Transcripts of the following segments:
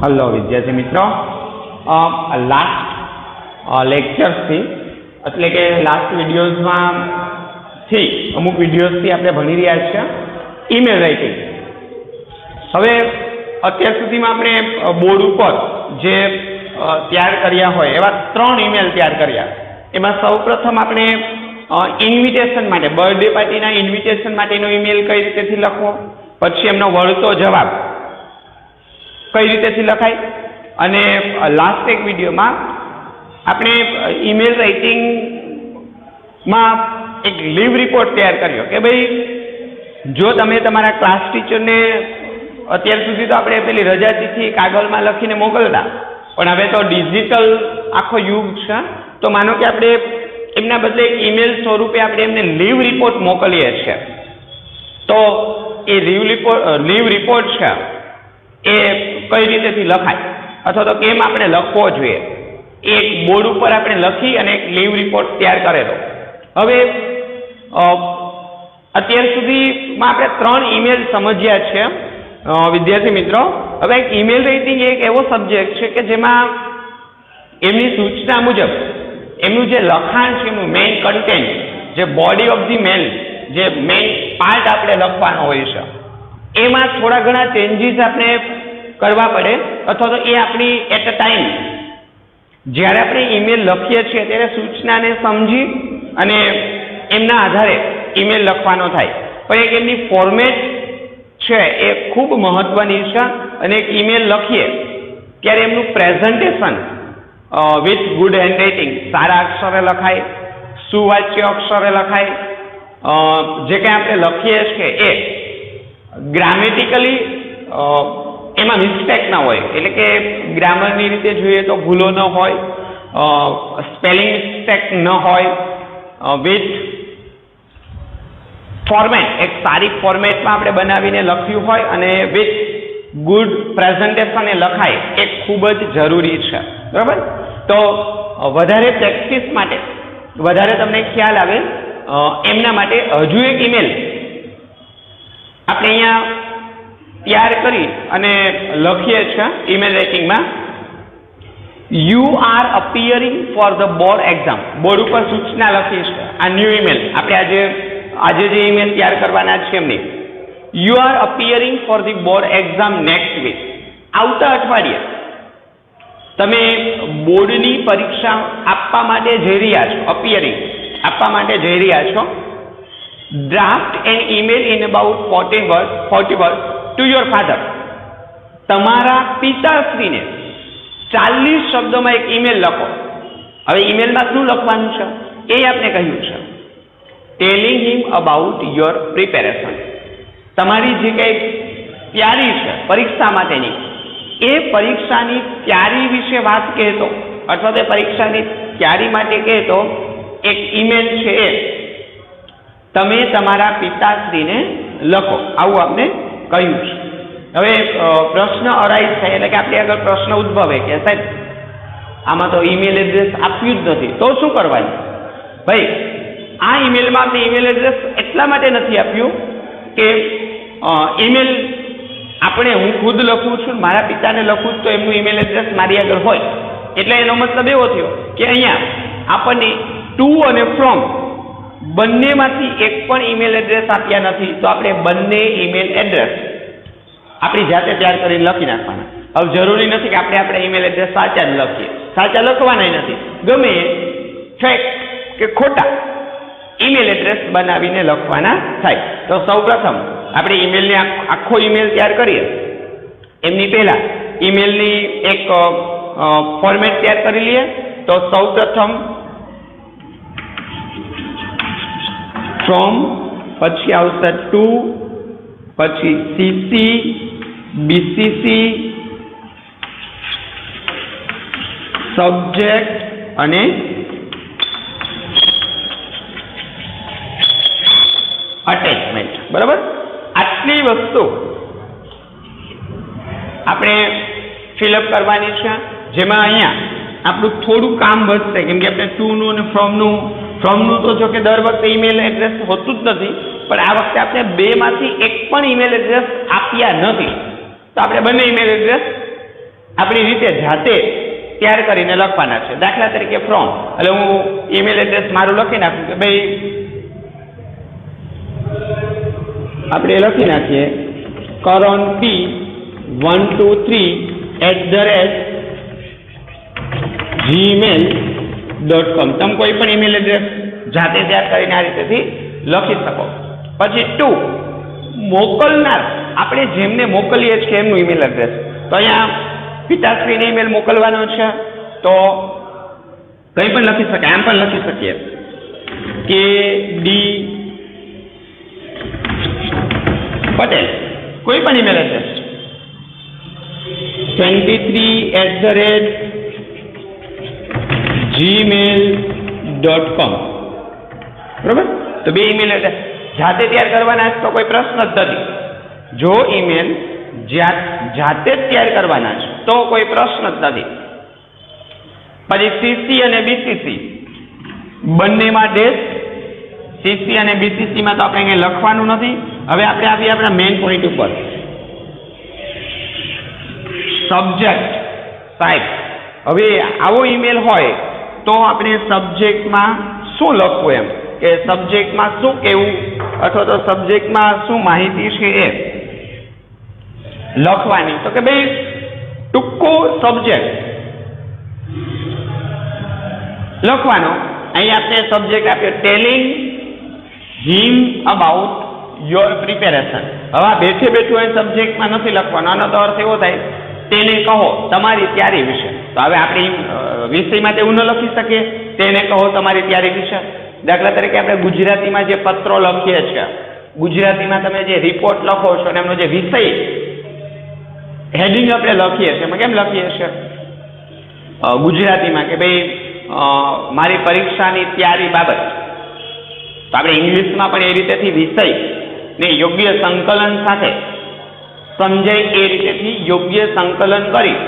Hello विद्यार्थी मित्रों, last lectures थी એટલે કે લાસ્ટ વિડિયોઝમાં થી અમુક વિડિયોઝથી આપણે ભણી રહ્યા છીએ ઈમેલ રાઇટિંગ. હવે અત્યાર સુધીમાં આપણે બોર્ડ ઉપર જે તૈયાર કર્યા હોય એવા 3 ઈમેલ તૈયાર કર્યા. એમાં સૌપ્રથમ આપણે ઇન્વિટેશન માટે, બર્થડે પાર્ટીના ઇન્વિટેશન માટેનો ઈમેલ કઈ રીતેથી લખવો, પછી એમનો વળતો જવાબ કઈ રીતેથી લખાય, અને લાસ્ટ એક વિડીયોમાં આપણે ઈમેલ રાઇટિંગમાં એક લીવ રિપોર્ટ તૈયાર કર્યો કે ભાઈ જો તમે તમારા ક્લાસ ટીચરને, અત્યાર સુધી તો આપણે પેલી રજા ચિઠ્ઠી કાગળમાં લખીને મોકલતા, પણ હવે તો ડિજિટલ આખો યુગ છે, તો માનો કે આપણે એમના બદલે ઈમેલ સ્વરૂપે આપણે એમને લીવ રિપોર્ટ મોકલીએ છીએ. તો એ લીવ રિપોર્ટ છે એ કઈ રીતેથી લખાય અથવા તો કેમ આપણે લખવો જોઈએ, એક બોર્ડ ઉપર આપણે લખી અને એક લીવ રિપોર્ટ તૈયાર કરેલો. હવે અત્યાર સુધીમાં આપણે 3 ઈમેલ સમજ્યા છે વિદ્યાર્થી મિત્રો. હવે ઈમેલ રાઇટિંગ એક એવો સબ્જેક્ટ છે કે જેમાં એમની સૂચના મુજબ એમનું જે લખાણ છે, એમનું મેઇન કન્ટેન્ટ, જે બોડી ઓફ ધી મેલ, જે મેઇન પાર્ટ આપણે લખવાનો હોય છે, એમાં થોડા ઘણા ચેન્જીસ આપણે કરવા પડે, અથવા તો એ આપણી એટ અ ટાઈમ જ્યારે આપણે ઈમેલ લખીએ છીએ ત્યારે સૂચનાને સમજી અને એમના આધારે ઈમેલ લખવાનો થાય. પણ એક એમની ફોર્મેટ છે એ ખૂબ મહત્વની છે, અને એક ઈમેલ લખીએ ત્યારે એમનું પ્રેઝન્ટેશન વિથ ગુડ હેન્ડરાઇટિંગ, સારા અક્ષરે લખાય, સુવાચ્ય અક્ષરે લખાય, જે કંઈ આપણે લખીએ છીએ એ ગ્રામેટિકલી એમાં મિસ્ટેક ના હોય, એટલે કે ગ્રામરની રીતે જોઈએ તો ભૂલો ન હોય, સ્પેલિંગ મિસ્ટેક ન હોય, વિથ ફોર્મેટ, એક સારી ફોર્મેટમાં આપણે બનાવીને લખ્યું હોય અને વિથ ગુડ પ્રેઝન્ટેશન એ લખાય, એ ખૂબ જ જરૂરી છે. બરાબર? તો વધારે પ્રેક્ટિસ માટે, વધારે તમને ખ્યાલ આવે એમના માટે હજુ એક ઈમેલ આપણે અહીંયા તૈયાર કરી અને લખીએ છીએ ઈમેલ રાઇટિંગમાં. You are appearing for the board exam. Board ઉપર સૂચના લખી છે. આ ન્યૂ ઈમેલ આપણે આજે જે ઈમેલ તૈયાર કરવાના છે એમની. You are appearing for the board exam next week. આવતા અઠવાડિયે તમે બોર્ડની પરીક્ષા આપવા માટે જઈ રહ્યા છો, અપિયરિંગ આપવા માટે જઈ રહ્યા છો. Draft an email in about 40 word to your father. તમારા પિતાશ્રીને 40 શબ્દોમાં એક ઈમેલ લખો. હવે ઈમેલમાં શું લખવાનું છે એ આપણે કહ્યું છે. Telling him about your preparation. તમારી જે કંઈ તૈયારી છે પરીક્ષા માટેની, એ પરીક્ષાની તૈયારી વિશે વાત કહેતો, અથવા તો પરીક્ષાની તૈયારી માટે કહેતો એક ઈમેલ છે એ તમે તમારા પિતાશ્રીને લખો, આવું આપણે કહ્યું છે. હવે પ્રશ્ન અરાઈઝ થાય, એટલે કે આપણે આગળ પ્રશ્ન ઉદ્ભવે કે સાહેબ આમાં તો ઈમેલ એડ્રેસ આપ્યું જ નથી, તો શું કરવાનું? ભાઈ આ ઈમેલમાં આપણે ઈમેલ એડ્રેસ એટલા માટે નથી આપ્યું કે ઈમેલ આપણે, હું ખુદ લખું છું, મારા પિતાને લખું તો એમનું ઈમેલ એડ્રેસ મારી આગળ હોય, એટલે એનો મતલબ એવો થયો કે અહીંયા આપણને ટુ અને ફ્રોમ બંનેમાંથી એક પણ ઈમેલ એડ્રેસ આપ્યા નથી, તો આપણે બંને ઈમેલ એડ્રેસ આપણી જાતે તૈયાર કરીને લખી નાખવાના. હવે જરૂરી નથી કે આપણે ઈમેલ એડ્રેસ સાચા જ લખીએ, સાચા લખવાના નથી, ગમે ફેક કે ખોટા ઈમેલ એડ્રેસ બનાવીને લખવાના થાય. તો સૌપ્રથમ આપણે ઈમેલને આખો ઈમેલ તૈયાર કરીએ એમની પહેલા ઈમેલની એક ફોર્મેટ તૈયાર કરી લઈએ. તો સૌપ્રથમ ફ્રોમ, પછી આવશે ટુ, પછી સીસી, બીસીસી, સબ્જેક્ટ અને અટેચમેન્ટ. બરાબર? આટલી વસ્તુ આપણે ફિલઅપ કરવાની છે, જેમાં અહીંયા આપણું થોડું કામ વધશે, કેમ કે આપણે ટુનું અને ફ્રોમનું તો જો કે દર વખતે ઈમેલ એડ્રેસ હોતું જ નથી, પણ આ વખતે આપણે બેમાંથી એક પણ ઈમેલ એડ્રેસ આપ્યા નથી, તો આપણે બંને ઈમેલ એડ્રેસ આપણી રીતે જાતે તૈયાર કરીને લખવાના છે. દાખલા તરીકે ફ્રોમ, એટલે હું ઈમેલ એડ્રેસ મારું લખી નાખું કે ભાઈ આપણે લખી નાખીએ કરણ p123@gmail.com. તમે કોઈ પણ ઈમેલ એડ્રેસ જાતે તૈયાર કરીને આ રીતેથી લખી શકો. પછી 2, મોકલનાર, આપણે જેમને મોકલીએ છીએ એમનું ઈમેલ એડ્રેસ. તો અહીંયા પિતાશ્રીને ઈમેલ મોકલવાનો છે તો કંઈ પણ લખી શકાય, આમ પણ લખી શકીએ કે ડી પટેલ, કોઈ પણ ઈમેલ એડ્રેસ 23@gmail.com. બરોબર? તો 2 ઈમેલ એડ્રેસ જાતે તૈયાર કરવાના છે તો કોઈ પ્રશ્ન જ નથી. જો ઈમેલ જાતે જ તૈયાર કરવાના છે તો કોઈ પ્રશ્ન જ નથી. પછી સીસી અને બીસીસી બંનેમાં ડેશ, સીસી અને બીસીસી માં તો આપણે કંઈ લખવાનું નથી. હવે આપણે આવીએ આપણા મેઇન પોઈન્ટ ઉપર. સબ્જેક્ટ, સાહેબ, હવે આવો ઈમેલ હોય તો આપણે સબ્જેક્ટમાં શું લખવું, એમ કે સબ્જેક્ટમાં શું કહેવું અથવા તો સબ્જેક્ટમાં શું માહિતી છે એ લખવાની. તો કે ભાઈ ટૂંકો સબ્જેક્ટ લખવાનો. અહીં આપણે સબ્જેક્ટ આપ્યો telling him about your preparation. હવે બેઠે બેઠું એ સબ્જેક્ટમાં નથી લખવાનો. આનો તો અર્થ એવો થાય તેને કહો તમારી તૈયારી વિશે. તો હવે આપણે વિષયમાં એવું ન લખી શકીએ તેને કહો તમારી તૈયારી વિશે. દાખલા તરીકે આપણે ગુજરાતીમાં જે પત્રો લખીએ છીએ, ગુજરાતીમાં તમે જે રિપોર્ટ લખો છો અને એમનો જે વિષય હેડિંગ આપણે લખીએ છીએ, એમાં કેમ લખીએ છીએ ગુજરાતીમાં કે ભાઈ મારી પરીક્ષાની તૈયારી બાબત. તો આપણે ઇંગ્લિશમાં પણ એ રીતેથી વિષય ને યોગ્ય સંકલન સાથે સમજાય એ રીતેથી યોગ્ય સંકલન કરી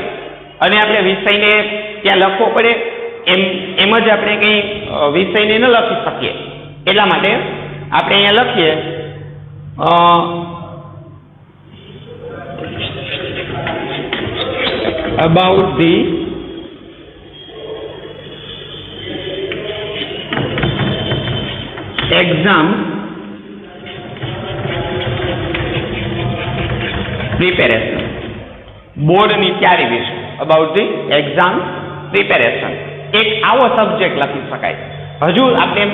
અને આપણે વિષયને ત્યાં લખવો પડે. એમ જ આપણે કંઈ વિષયને ન લખી શકીએ. એટલા માટે આપણે અહીંયા લખીએ about the exam preparation, બોર્ડની તૈયારી વિશે. about the exam preparation એક આવો સબ્જેક્ટ લખી શકાય. હજુ આપણે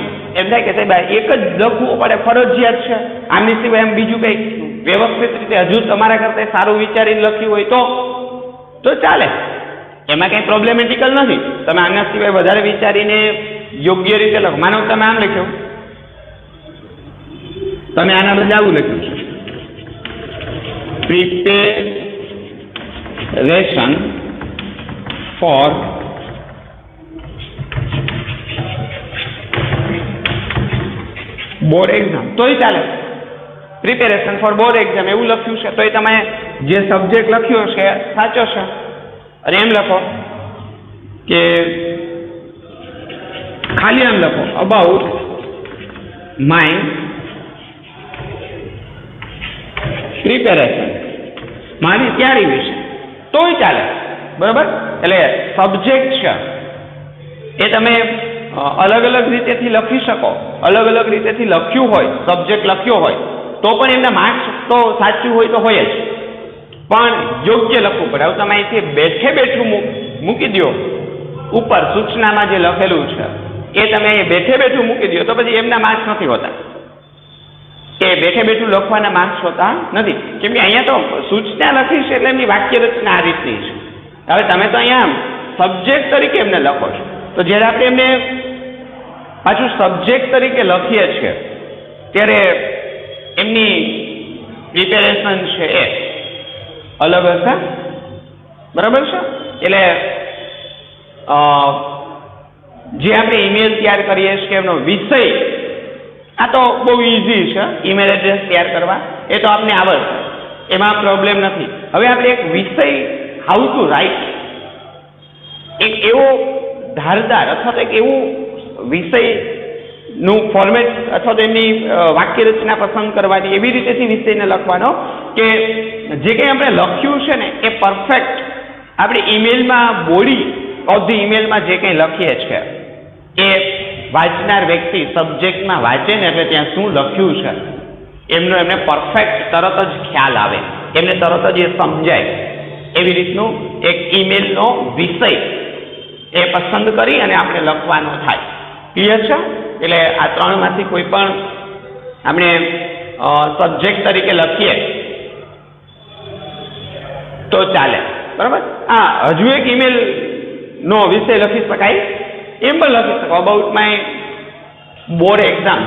એમ થાય કે સાહેબ એક જ લખવું પડે, ફરજિયાત છે, આની સિવાય એમ બીજું કંઈક વ્યવસ્થિત રીતે હજુ તમારા કરતા સારું વિચારીને લખ્યું હોય તો ચાલે, એમાં કંઈ પ્રોબ્લેમેટિકલ નથી. તમે આના સિવાય વધારે વિચારીને યોગ્ય રીતે લખો. માનો તમે આમ લખ્યું, તમે આના બદલે આવું લખ્યું છે પ્રિપેરેશન ફોર બોર્ડ એક્ઝામ, તોય ચાલે. પ્રિપેરેશન ફોર બોર્ડ એક્ઝામ એવું લખ્યું છે તોય તમે જે સબ્જેક્ટ લખ્યો છે સાચો છે. અને એમ લખો કે ખાલી એમ લખો અબાઉટ માય પ્રિપેરેશન, મારી તૈયારી વિશે, તોય ચાલે. બરાબર? એટલે સબ્જેક્ટ છે એ તમે અલગ અલગ રીતેથી લખી શકો. અલગ અલગ રીતેથી લખ્યું હોય, સબ્જેક્ટ લખ્યો હોય તો પણ એમના માર્ક્સ તો સાચું હોય તો હોય જ, પણ યોગ્ય લખવું પડે. હવે તમે અહીંથી બેઠે બેઠું મૂકી દો ઉપર સૂચનામાં જે લખેલું છે એ તમે બેઠે બેઠું મૂકી દો તો પછી એમના માર્ક્સ નથી હોતા. એ બેઠે બેઠું લખવાના માર્ક્સ હોતા નથી, કેમ કે અહીંયા તો સૂચના લખી છે એટલે એમની વાક્ય રચના આ રીતની છે. હવે તમે તો અહીંયા સબ્જેક્ટ તરીકે એમને લખો છો, તો જ્યારે આપણે એમને પાછું સબ્જેક્ટ તરીકે લખીએ છીએ ત્યારે એમની પ્રિપેરેશન છે એ અલગ હશે. બરાબર છે? એટલે જે આપણે ઈમેલ તૈયાર કરીએ છીએ એમનો વિષય, આ તો બહુ ઇઝી છે ઈમેલ એડ્રેસ તૈયાર કરવા, એ તો આપને આવડશે, એમાં પ્રોબ્લેમ નથી. હવે આપણે એક વિષય હાઉ ટુ રાઇટ, એક એવો ધારદાર અથવા તો એક એવું વિષયનું ફોર્મેટ અથવા તો એમની વાક્ય રચના પસંદ કરવાની, એવી રીતેથી વિષયને લખવાનો કે જે કંઈ આપણે લખ્યું છે ને એ પરફેક્ટ આપણે ઈમેલમાં બોડી ઓફ ધ ઈમેલમાં જે કંઈ લખીએ છીએ એ વાંચનાર વ્યક્તિ સબ્જેક્ટમાં વાંચે ને એટલે ત્યાં શું લખ્યું છે એમને પરફેક્ટ તરત જ ખ્યાલ આવે, એમને તરત જ એ સમજાય એવી રીતનું એક ઈમેલનો વિષય એ પસંદ કરી અને આપણે લખવાનો થાય. ક્લિયર છે? એટલે આ ત્રણમાંથી કોઈ પણ આપણે સબ્જેક્ટ તરીકે લખીએ તો ચાલે. બરાબર? હજુ એક ઈમેલ નો વિષય લખી શકાય, એમ પણ લખી શકો અબાઉટ માય બોર્ડ એક્ઝામ,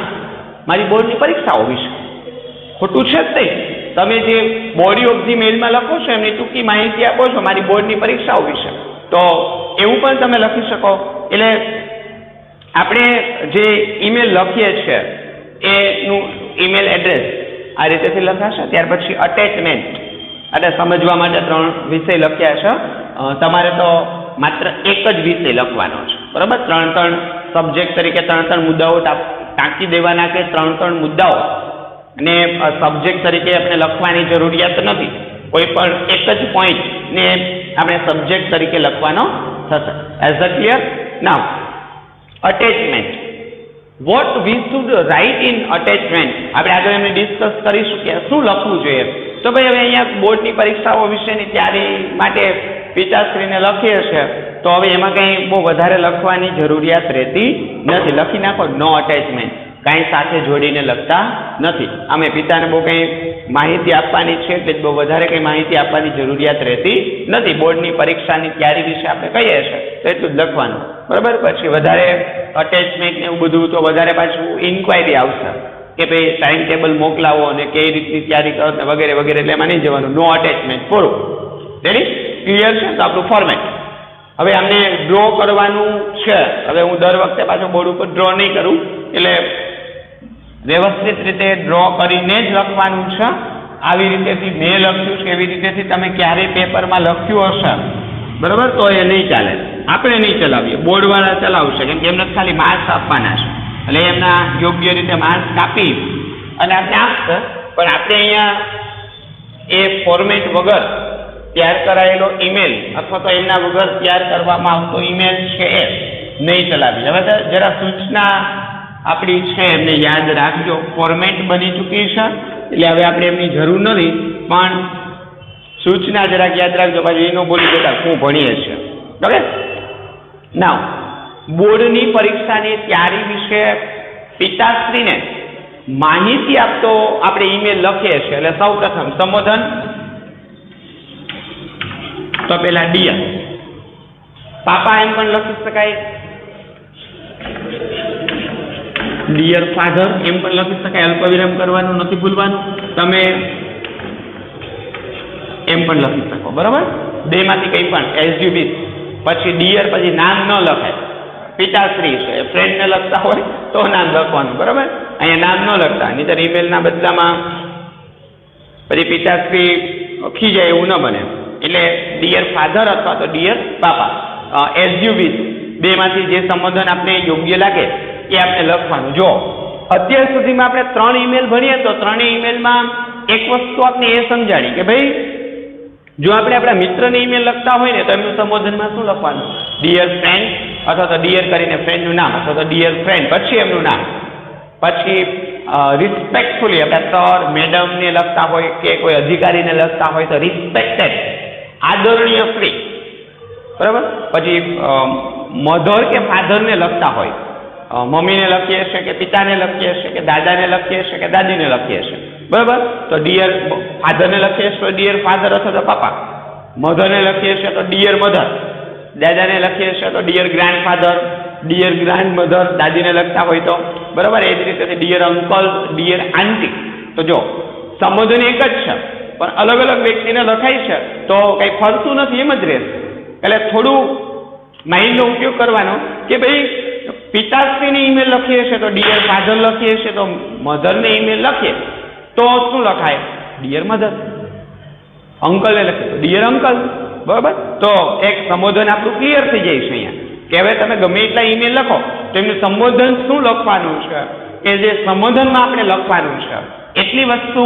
મારી બોર્ડની પરીક્ષાઓ વિશે. ખોટું છે જ નહીં. તમે જે બોડી ઓફ ધી મેલમાં લખો છો એમની ટૂંકી માહિતી આપો છો મારી બોર્ડની પરીક્ષાઓ વિશે, તો એવું પણ તમે લખી શકો. એટલે આપણે જે ઈમેલ લખીએ છીએ એનું ઈમેલ એડ્રેસ આ રીતેથી લખાશે. ત્યાર પછી અટેચમેન્ટ, એટલે સમજવા માટે 3 વિષય લખ્યા છે. તમારે તો માત્ર એક જ વિષય લખવાનો છે. બરાબર? 3 સબ્જેક્ટ તરીકે 3 મુદ્દાઓ ટાંકી દેવાના કે 3 મુદ્દાઓ અને સબ્જેક્ટ તરીકે આપણે લખવાની જરૂરિયાત નથી. કોઈ પણ એક જ પોઈન્ટ ને આપણે સબ્જેક્ટ તરીકે લખવાનો થશે. As a clear? Now attachment, what we should write in attachment. આપણે આગળ એમને ડિસ્કસ કરીશું કે શું લખવું જોઈએ. તો ભાઈ હવે અહીંયા બોર્ડની પરીક્ષાઓ વિશેની તૈયારી માટે પિતાશ્રીને લખીએ છીએ તો હવે એમાં કંઈ બહુ વધારે લખવાની જરૂરિયાત રહેતી નથી. લખી નાખો નો અટેચમેન્ટ, કાંઈ સાથે જોડીને લખતા નથી. અમે પિતાને બહુ કંઈ માહિતી આપવાની છે એટલે બહુ વધારે કંઈ માહિતી આપવાની જરૂરિયાત રહેતી નથી. બોર્ડની પરીક્ષાની તૈયારી વિશે આપણે કહીએ છીએ તો એટલું જ લખવાનું. બરાબર? પછી વધારે અટેચમેન્ટ ને એવું બધું તો વધારે પાછું ઇન્ક્વાયરી આવશે કે ભાઈ ટાઈમ ટેબલ મોકલાવો અને કઈ રીતની તૈયારી કરો વગેરે વગેરે, એટલે એમાં નહીં જવાનું. નો અટેચમેન્ટ, પૂરું. રેડી? ક્લિયર છે? તો આપણું ફોર્મેટ. હવે આમને ડ્રો કરવાનું છે. હવે હું દર વખતે પાછો બોર્ડ ઉપર ડ્રો નહીં કરું, એટલે વ્યવસ્થિત રીતે ડ્રો કરીને જ લખવાનું છે. આવી રીતેથી મેં લખ્યું છે એવી રીતેથી તમે ક્યારેય પેપરમાં લખ્યું હશે, બરાબર, તો એ નહીં ચાલે. આપણે નહીં ચલાવીએ, બોર્ડવાળા ચલાવશે, કેમ કે એમને ખાલી માર્ક્સ આપવાના છે. એટલે એમના યોગ્ય રીતે માર્ક્સ કાપી અને આપણે આપશે. પણ આપણે અહીંયા એ ફોર્મેટ વગર તૈયાર કરાયેલો ઈમેલ અથવા તો એમના વગર તૈયાર કરવામાં આવતો ઈમેલ છે એ નહીં ચલાવી. હવે જરા સૂચના આપણી છે એમને યાદ રાખજો. ફોર્મેટ બની ચૂકી છે એટલે હવે આપણે એમની જરૂર નથી, પણ સૂચના જરાક યાદ રાખજો. પાછું એનો બોલી જતા શું ભણીએ છીએ. ઓકે? નાવ બોર્ડની પરીક્ષાની તૈયારી વિશે પિતાશ્રીને માહિતી આપતો આપણે ઈમેલ લખીએ છીએ. એટલે સૌ પ્રથમ સંબોધન તો પેલા ડિયર પાપા એમ પણ લખી શકાય, ડિયર ફાધર એમ પણ લખી શકાય. અલ્પવિરામ કરવાનું નથી ભૂલવાનું. તમે એમ પણ લખી શકો. બરાબર? બેમાંથી કંઈ પણ એઝ યુ વિશ. પછી ડિયર પછી નામ ન લખાય. પિતાશ્રી છે, ફ્રેન્ડને લખતા હોય તો નામ લખવાનું. બરાબર? અહીંયા નામ ન લખતા, નહીંતર ઈમેલના બદલામાં પછી પિતાશ્રી ખીજાય એવું ન બને. એટલે ડિયર ફાધર અથવા તો dear papa, as you wish, બેમાંથી જે સંબોધન આપણે યોગ્ય લાગે એ આપણે લખવાનું. જો અત્યાર સુધીમાં આપણે 3 ઈમેલ ભણીએ તો 3 ઈમેલમાં એક વસ્તુ આપણે એ સમજાણી કે ભાઈ જો આપણે આપણા મિત્રને ઈમેલ લખતા હોય ને તો એમનું સંબોધનમાં શું લખવાનું? ડિયર ફ્રેન્ડ, અથવા તો ડિયર કરીને ફ્રેન્ડનું નામ, અથવા તો ડિયર ફ્રેન્ડ પછી એમનું નામ. પછી રિસ્પેક્ટફુલી આપણે સર મેડમને લખતા હોય કે કોઈ અધિકારીને લખતા હોય તો રિસ્પેક્ટેડ, આદરણીય શ્રી. બરાબર? પછી મધર કે ફાધરને લખતા હોય, મમ્મીને લખીએ છીએ કે પિતાને લખીએ છીએ કે દાદાને લખીએ છીએ કે દાદીને લખીએ છીએ. બરાબર? તો ડિયર ફાધરને લખીએ છીએ તો ડિયર ફાધર અથવા તો પાપા, મધરને લખીએ છીએ તો ડિયર મધર, દાદાને લખીએ છીએ તો dear grandfather, dear grandmother દાદીને લખતા હોય તો. બરાબર? એ જ રીતે ડિયર અંકલ, ડિયર આંટી. તો જો સંબોધન એક જ છે પણ અલગ અલગ વ્યક્તિને લખાય છે તો કંઈ ફરતું નથી, એમ જ રહેશે. એટલે થોડું માઇન્ડનો ઉપયોગ કરવાનો કે ભાઈ પિતાશ્રીને ઈમેલ લખીએ છીએ તો ડિયર ફાધર લખીએ છીએ તો મધરને ઈમેલ લખીએ તો શું લખાય? Dear mother. અંકલને લખીએ તો ડિયર અંકલ. બરાબર? તો એક સંબોધન આપણું ક્લિયર થઈ જાય છે અહીંયા કે હવે તમે ગમે એટલા ઈમેલ લખો તો એમનું સંબોધન શું લખવાનું છે, કે જે સંબોધનમાં આપણે લખવાનું છે એટલી વસ્તુ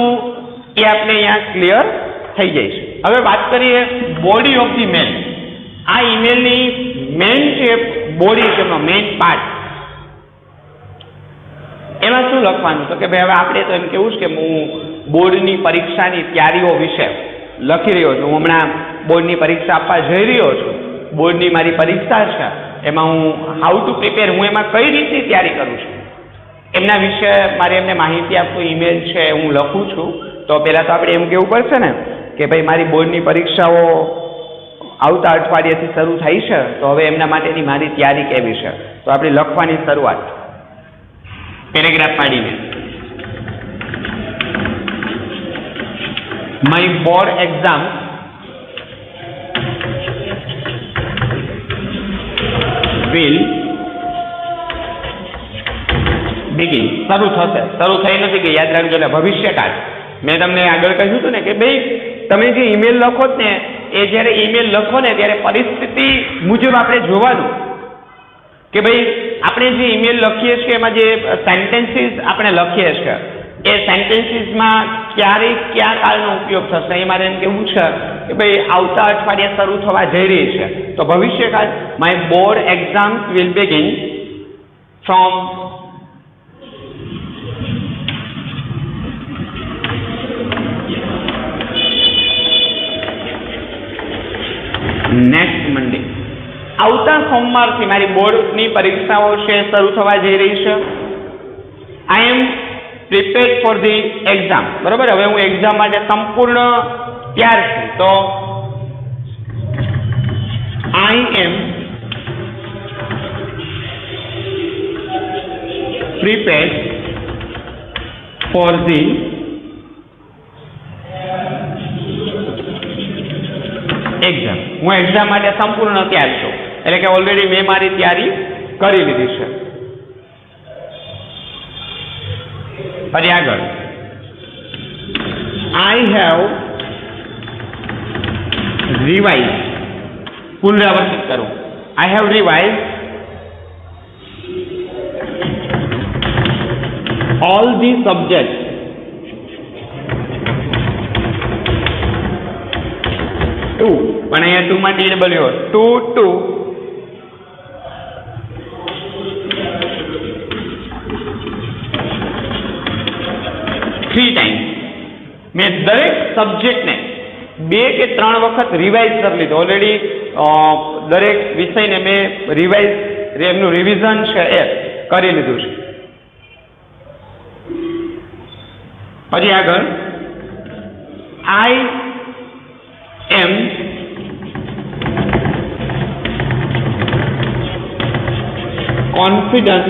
એ આપણે અહીંયા ક્લિયર થઈ જાય છે. હવે વાત કરીએ બોડી ઓફ ધી મેલ. આ ઈમેલની મેઇન જે બોડી છે, એનો મેઇન પાર્ટ, એમાં શું લખવાનું? તો કે ભાઈ હવે આપણે તો એમ કેવું છે કે હું બોર્ડની પરીક્ષાની તૈયારીઓ વિશે લખી રહ્યો છું. હું હમણાં બોર્ડની પરીક્ષા આપવા જઈ રહ્યો છું. બોર્ડની મારી પરીક્ષા છે, એમાં હું હાઉ ટુ પ્રિપેર, હું એમાં કઈ રીતની તૈયારી કરું છું એમના વિશે મારે એમને માહિતી આપતું ઈમેલ છે હું લખું છું. તો પહેલાં તો આપણે એમ કહેવું પડશે ને કે ભાઈ મારી બોર્ડની પરીક્ષાઓ આવતા અઠવાડિયેથી શરૂ થઈ છે, તો હવે એમના માટેની મારી તૈયારી કેવી છે. તો આપણે લખવાની શરૂઆત પેરેગ્રાફ પાડીને, my board exam will begin. શરૂ થશે, શરૂ થઈ નથી કે યાદ રાખજો, એટલે ભવિષ્યકાળ. મેં તમને આગળ કહ્યું હતું ને કે ભાઈ તમે જે ઈમેલ લખો ને એ જ્યારે ઈમેલ લખો ને ત્યારે પરિસ્થિતિ મુજબ આપણે જોવાનું કે ભાઈ આપણે જે ઈમેલ લખીએ છીએ એમાં જે સેન્ટેન્સીસ આપણે લખીએ છીએ એ સેન્ટેન્સીસમાં ક્યારે કયા કાળનો ઉપયોગ થશે એ મારે એમ કેવું છે કે ભાઈ આવતા અઠવાડિયે શરૂ થવા જઈ રહી છે. તો ભવિષ્યકાળ, my board exams will begin from next Monday. આવતા સોમવારથી મારી બોર્ડની પરીક્ષાઓ છે શરૂ થવા જઈ રહી છે. આઈ એમ પ્રિપેર્ડ ફોર ધી એક્ઝામ. બરાબર, હવે હું એક્ઝામ માટે સંપૂર્ણ તૈયાર છું. તો આઈ એમ પ્રિપેર્ડ ફોર ધી એક્ઝામ. હું એક્ઝામ માટે સંપૂર્ણ તૈયાર છું, એટલે કે ઓલરેડી મેં મારી તૈયારી કરી લીધી છે. ફરી આગળ, આઈ હેવ રિવાઇઝ. પુનરાવર્તિત કરું, I have revise all the subjects too, પણ અહીંયા ટુ માં TW ટુ 3 times. મેં દરેક સબ્જેક્ટને 2 કે 3 વખત રિવાઇઝ કરી લીધો. ઓલરેડી દરેક વિષયને મેં રિવાઇઝ, એમનું રિવિઝન છે એ કરી લીધું છે. પછી આગળ, આઈ એમ confident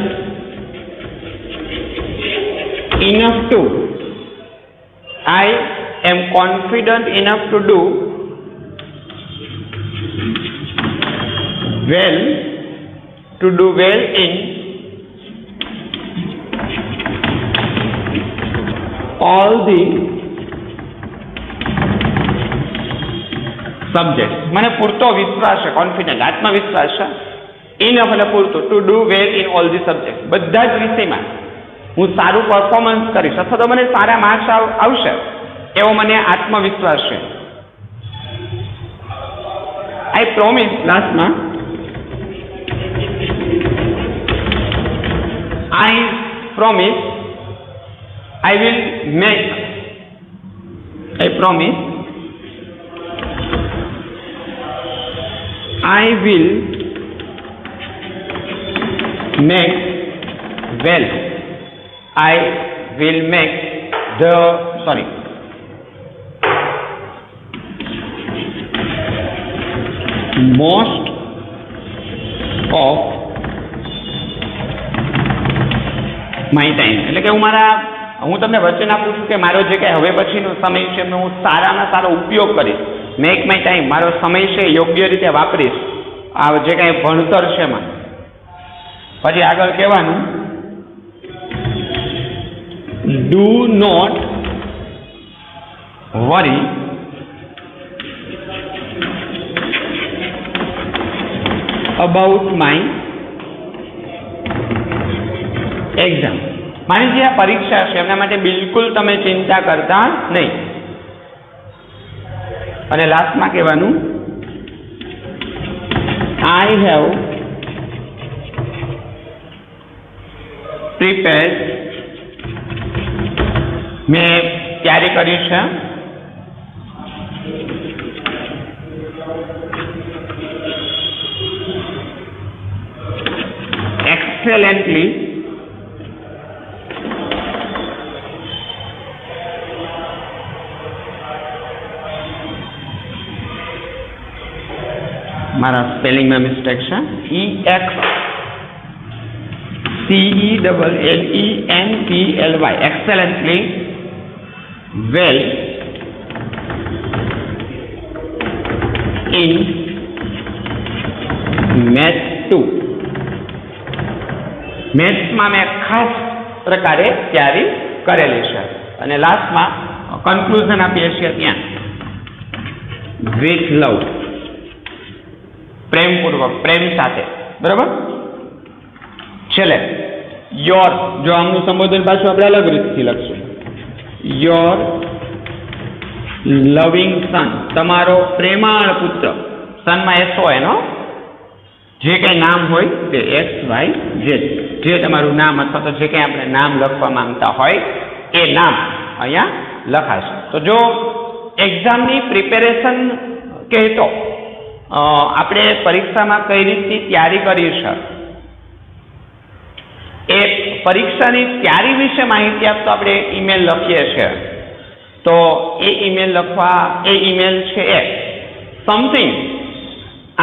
enough to, I am confident enough to do well in all the subjects. મને પૂરતો વિશ્વાસ છે, કોન્ફિડન્ટ, આત્મવિશ્વાસ છે. ઇનફ એટલે પૂરતું, to do well in all the subject. બધા જ વિષયમાં હું સારું પરફોર્મન્સ કરીશ અથવા તો મને સારા માર્ક્સ આવશે એવો મને આત્મવિશ્વાસ છે. આઈ પ્રોમિસ, લાસ્ટમાં આઈ promise I will make, I promise, I will make well, I will make the, sorry, most of my time. એટલે કે હું તમને વચન આપું છું કે મારો જે કાંઈ હવે પછીનો સમય છે એનો હું સારામાં સારો ઉપયોગ કરીશ. મેક માય ટાઈમ, મારો સમય છે યોગ્ય રીતે વાપરીશ આ જે કાંઈ ભણતર છે એમાં. પછી આગળ કહેવાનું, do not worry about my exam. મારી જે આ પરીક્ષા છે એમના માટે બિલકુલ તમે ચિંતા કરતા નહીં. અને લાસ્ટમાં કહેવાનું, I have prepared, મેં તૈયારી કરી છે excellently મારા સ્પેલિંગમાં મિસ્ટેક છે EXCELLENTLY excellently well in math 2 મેથ્સમાં મેં ખાસ પ્રકારે તૈયારી કરેલી છે અને લાસ્ટમાં કન્ક્લુઝન આપીએ છીએ ત્યાં વિથ લવ, પ્રેમપૂર્વક, પ્રેમ સાથે, બરાબર. છેલ્લે યોર, જો આમનું સંબોધન પાછું આપણે અલગ રીતથી લખશું, યોર લવિંગ સન, તમારો પ્રેમાળ પુત્ર, સનમાં એસ હોય એનો જે કંઈ નામ હોય તે XYZ, જે તમારું નામ અથવા તો જે કંઈ આપણે નામ લખવા માંગતા હોય એ નામ અહીંયા લખાશે. તો જો એક્ઝામની પ્રિપેરેશન કહેતો આપણે પરીક્ષામાં કઈ રીતની તૈયારી કરી છે એ પરીક્ષાની તૈયારી વિશે માહિતી આપતો આપણે ઈમેલ લખીએ છીએ, તો એ ઈમેલ લખવા, એ ઈમેલ છે એ સમથિંગ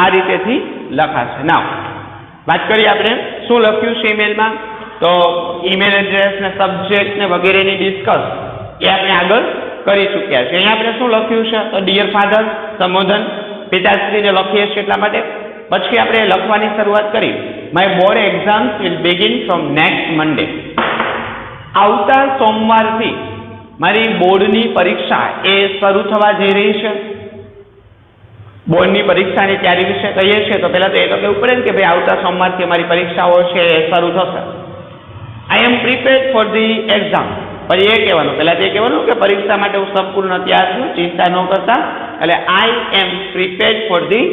આ રીતેથી લખાશે. નાવ વાત કરીએ આપણે શું લખ્યું છે ઈમેલમાં, તો ઈમેલ એડ્રેસ ને સબ્જેક્ટ ને વગેરેની ડિસ્કસ એ આપણે આગળ કરી ચૂક્યા છે. અહીંયા આપણે શું લખ્યું છે, તો ડિયર ફાધર, સંબોધન પિતાશ્રીને લખીએ છીએ એટલા માટે. પછી આપણે લખવાની શરૂઆત કરી, my board exams will begin from next Monday, આવતા સોમવારથી મારી બોર્ડની પરીક્ષા એ શરૂ થવા જઈ રહી છે. બોર્ડની પરીક્ષાની તૈયારી વિશે કહીએ છીએ તો પહેલા તો એ તો કહેવું પડે ને કે ભાઈ આવતા સોમવારથી અમારી પરીક્ષાઓ છે એ શરૂ થશે. આઈ એમ પ્રિપેર્ડ ફોર ધી એક્ઝામ, પછી એ કહેવાનું, પહેલા તો એ કહેવાનું કે પરીક્ષા માટે હું સંપૂર્ણ તૈયાર છું, ચિંતા ન કરતા. એટલે આઈ એમ પ્રિપેર્ડ ફોર ધી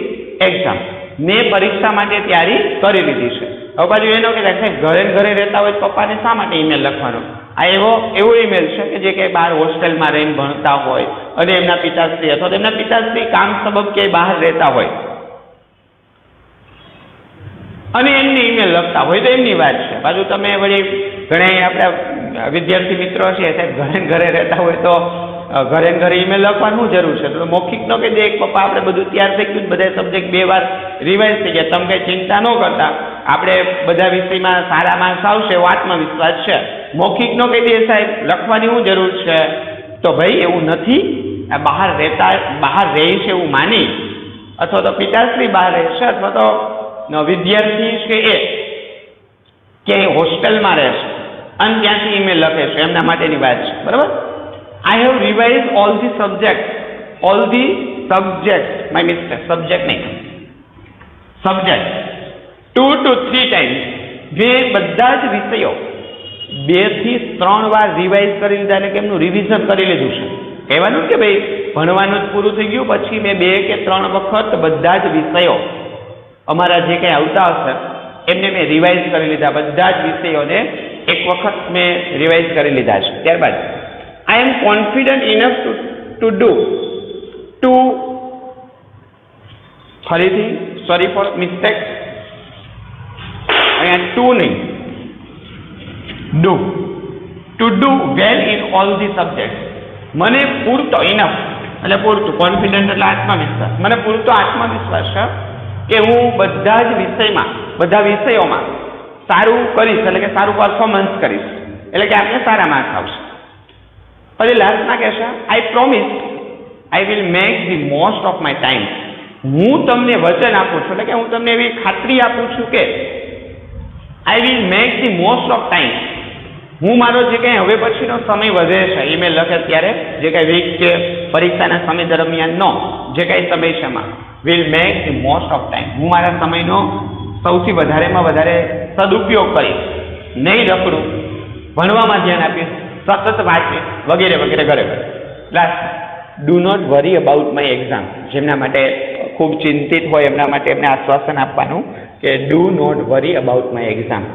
એક્ઝામ, મેં પરીક્ષા માટે તૈયારી કરી લીધી છે. હવે બાજુ એનો કે ઘરે ઘરે રહેતા હોય પપ્પાને શા માટે ઈમેલ લખવાનો, આ એવો ઈમેલ છે કે જે કંઈ બહાર હોસ્ટેલમાં રહીને ભણતા હોય અને એમના પિતાશ્રી અથવા એમના પિતાશ્રી કામ સબબ ક્યાંય બહાર રહેતા હોય અને એમની ઈમેલ લખતા હોય તો એમની વાત છે. પાછું તમે વળી ઘણા આપણા વિદ્યાર્થી મિત્રો છે સાહેબ ઘરે ઘરે રહેતા હોય તો ઘરે ઘરે ઈમેલ લખવાની શું જરૂર છે, તો મૌખિક નો કહી દે પપ્પા આપણે બધું તૈયાર થઈ ગયું, બધા સબ્જેક્ટ 2 વાર રિવાઇઝ થઈ ગયા, તમે કઈ ચિંતા ન કરતા, આપણે બધા વિષયમાં સારા માર્ક્સ આવશે એવો આત્મવિશ્વાસ છે. મૌખિક નો કહી દે સાહેબ લખવાની શું જરૂર છે, તો ભાઈ એવું નથી, બહાર રહે છે એવું માની અથવા તો પિતાશ્રી બહાર રહે છે અથવા તો વિદ્યાર્થી છે એ કે હોસ્ટેલમાં રહે છે અને ત્યાંથી ઈમેલ લખે છે એમના માટેની વાત છે, બરાબર. I have revised all the subjects, my mistake, subject નહીં, subject 2 to 3 times, મેં બધા જ વિષયો 2 થી 3 વાર રિવાઇઝ કરી લીધા, એટલે કે એમનું રિવિઝન કરી લીધું છે. કહેવાનું કે ભાઈ ભણવાનું જ પૂરું થઈ ગયું, પછી મેં 2 કે 3 વખત બધા જ વિષયો અમારા જે કંઈ આવતા હશે એમને મેં રિવાઇઝ કરી લીધા, બધા જ વિષયોને એક વખત મેં રિવાઇઝ કરી લીધા છે. ત્યારબાદ I am confident enough to do ફરીથી સોરી ફોર મિસ્ટેક, અહીંયા ટુ નહીં, to do well in all the subject, મને પૂરતો ઇનફ એટલે પૂરતું, કોન્ફિડન્ટ એટલે આત્મવિશ્વાસ, મને પૂરતો આત્મવિશ્વાસ છે કે હું બધા જ વિષયમાં, બધા વિષયોમાં સારું કરીશ, એટલે કે સારું પરફોર્મન્સ કરીશ, એટલે કે આપણે સારા માર્ક્સ આવશે. પછી લાસ્ટમાં કહેશે આઈ promise I will make the most of my time, હું તમને વચન આપું છું, એટલે કે હું તમને એવી ખાતરી આપું છું કે I will make the most of time, હું મારો જે કંઈ હવે પછીનો સમય વધે છે ઈમેલ લખે ત્યારે જે કંઈ વીક કે પરીક્ષાના સમય દરમિયાનનો જે કંઈ સમય છે એમાં will make the most of time, હું મારા સમયનો સૌથી વધારેમાં વધારે સદુપયોગ કરીશ, નહીં રખડું, ભણવામાં ધ્યાન આપીશ, સતત વાંચીશ વગેરે વગેરે કરે. Last do not worry about my exam, જેમના માટે ખૂબ ચિંતિત હોય એમના માટે એમને આશ્વાસન આપવાનું કે do not worry about my exam.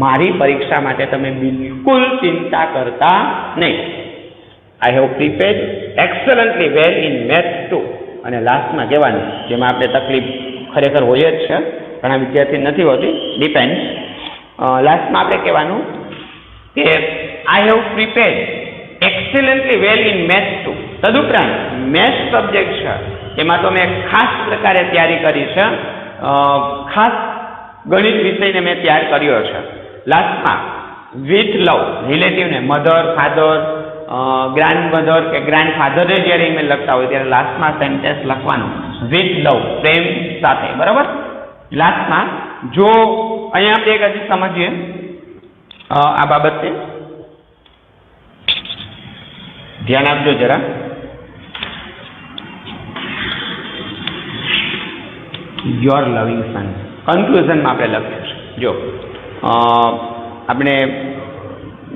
મારી પરીક્ષા માટે તમે બિલકુલ ચિંતા કરતા નહીં. I have prepared excellently well in maths too. અને લાસ્ટમાં કહેવાનું, જેમાં આપણે તકલીફ ખરેખર હોય જ છે, ઘણા વિદ્યાર્થી નથી હોતી, ડિપેન્ડ. લાસ્ટમાં આપણે કહેવાનું કે I have prepared excellently well in maths too. તદુપરાંત મેથ્સ સબ્જેક્ટ છે એમાં તો મેં ખાસ પ્રકારે તૈયારી કરી છે, ખાસ ગણિત વિષયને મેં તૈયાર કર્યો છે. લાસ્ટમાં વિથ લવ રિલેટિવને મધર, ફાધર, ગ્રાન્ડ મધર કે ગ્રાન્ડ ફાધરને જ્યારે ઈમેલ લખતા હોય ત્યારે લાસ્ટમાં સેન્ટેન્સ લખવાનું વિથ લવ, પ્રેમ સાથે. બરાબર. લાસ્ટમાં જો અહીંયા આપણે એક હજી સમજીએ આ બાબતે, ધ્યાન આપજો જરા. યોર લવિંગ સન કન્ક્લુઝનમાં આપણે લખ્યું છે. જો આપણે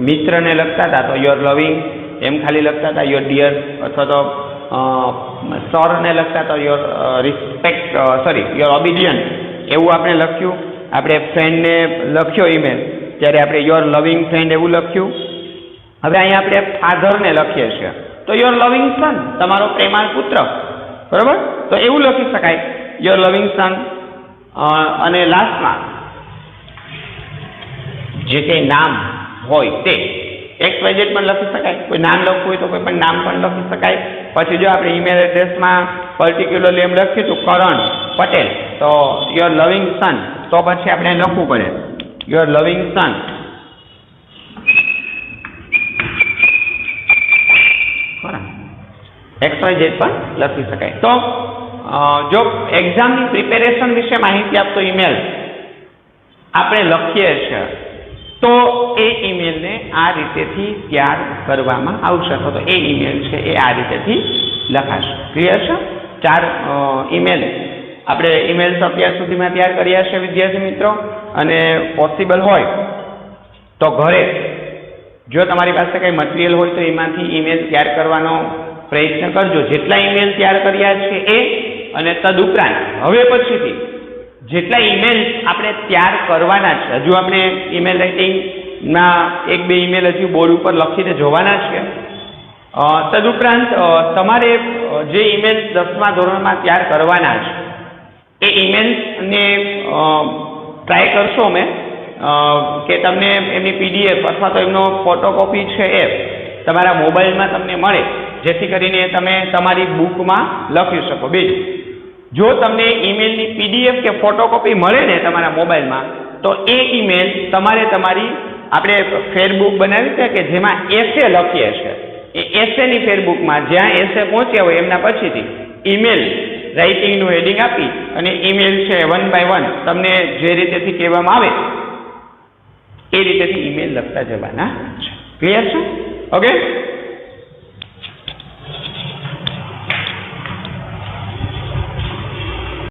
મિત્રને લખતા હતા તો યોર લવિંગ એમ ખાલી લખતા હતા, યોર ડિયર, અથવા તો સરને લખતા તો યોર રિસ્પેક્ટ, યોર ઓબિડિયન્ટ, એવું આપણે લખ્યું. આપણે ફ્રેન્ડને લખ્યો ઈમેલ ત્યારે આપણે યોર લવિંગ ફ્રેન્ડ એવું લખ્યું. હવે અહીંયા આપણે ફાધરને લખીએ છીએ તો યોર લવિંગ સન, તમારો પ્રેમાળ પુત્ર. બરાબર. તો એવું લખી શકાય, યોર લવિંગ સન. અને લાસ્ટમાં જે કંઈ નામ હોય તે XYZ પણ લખી શકાય. કોઈ નામ લખવું હોય તો કોઈ પણ નામ પણ લખી શકાય. પછી જો આપણે ઈમેલ એડ્રેસમાં પર્ટિક્યુલરલી એમ લખ્યું હતું કરણ પટેલ, તો યોર લવિંગ સન, તો પછી આપણે લખવું પડે યોર લવિંગ સન. XYZ પણ લખી શકાય. તો જો એક્ઝામની પ્રિપેરેશન વિશે માહિતી આપતો ઈમેલ આપણે લખીએ છીએ તો એ ઈમેલને આ રીતેથી તૈયાર કરવામાં આવશે, તો એ ઈમેલ છે એ આ રીતેથી લખાશે. ક્લિયર છે? 4 ઈમેલ આપણે ઈમેલ્સ અત્યાર સુધીમાં તૈયાર કર્યા છે વિદ્યાર્થી મિત્રો. અને પોસિબલ હોય તો ઘરે જો તમારી પાસે કંઈ મટીરિયલ હોય તો એમાંથી ઈમેલ તૈયાર કરવાનો પ્રયત્ન કરજો. જેટલા ઈમેલ તૈયાર કર્યા છે એ, અને તદુપરાંત હવે પછીથી જેટલા ઈમેલ આપણે તૈયાર કરવાના છે, હજુ આપણે ઈમેલ રાઇટિંગના 1-2 ઈમેલ હજુ બોર્ડ ઉપર લખીને જોવાના છે. તદુપરાંત તમારે જે ઈમેલ 10મા ધોરણમાં તૈયાર કરવાના છે એ ઈમેલ્સને ટ્રાય કરશો અમે કે તમને એમની PDF અથવા તો એમનો ફોટોકોપી છે એ તમારા મોબાઈલમાં તમને મળે, જેથી કરીને તમે તમારી બુકમાં લખી શકો. બીજું, જો તમને ઈમેલની PDF કે ફોટોકોપી મળે ને તમારા મોબાઈલમાં, તો એ ઈમેલ તમારે તમારી આપણે ફેરબુક બનાવી છે કે જેમાં એસે લખીએ છીએ, એ એસેની ફેરબુકમાં જ્યાં એસે પહોંચ્યા હોય એમના પછીથી ઈમેલ રાઇટિંગનું હેડિંગ આપી અને ઈમેલ છે 1 by 1 તમને જે રીતેથી કહેવામાં આવે એ રીતેથી ઈમેલ લખતા જવાના છે. ક્લિયર છે? ઓકે.